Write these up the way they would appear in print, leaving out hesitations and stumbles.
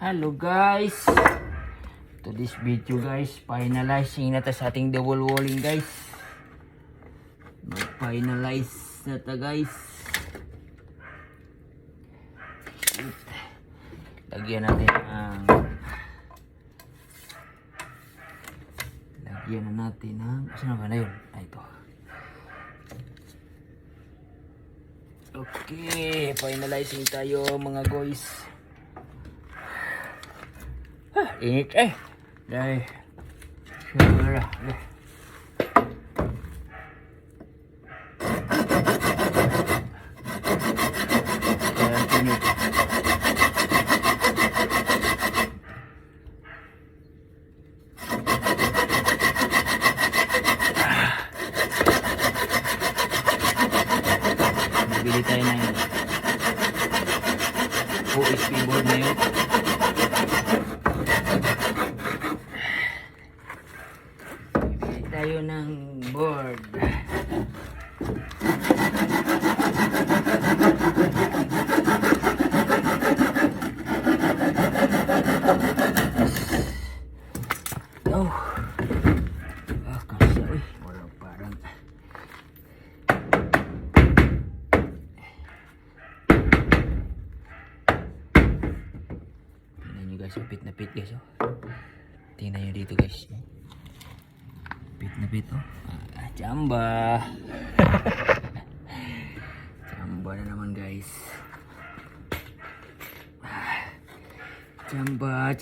Hello guys, to this video guys, finalizing na ta sa ating double walling guys. Mag-finalize na ta guys. Lagyan natin ng saan ba na yun? Ito. Okay, finalizing tayo mga guys. Init dahil sure bili tayo ng USB board na yun. Tayo ng board. Oh. Kasi wala parang tingnan nyo guys, pit na pit guys. Tingnan nyo dito guys. Pit na pit Chamba. Chamba na naman guys. Chamba.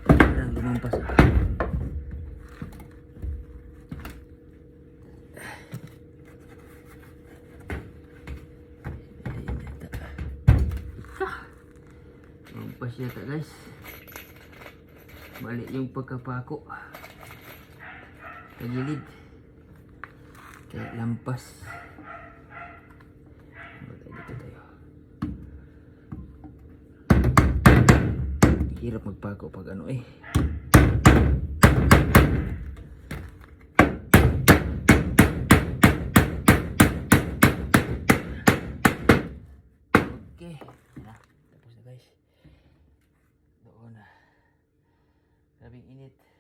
Parang lumampas lumampas yata guys. Balik yung pagkapako sa gilid kaya lampas. Hirap magpako pag ano Okay, na tapos na guys. Doon na. Grabing init.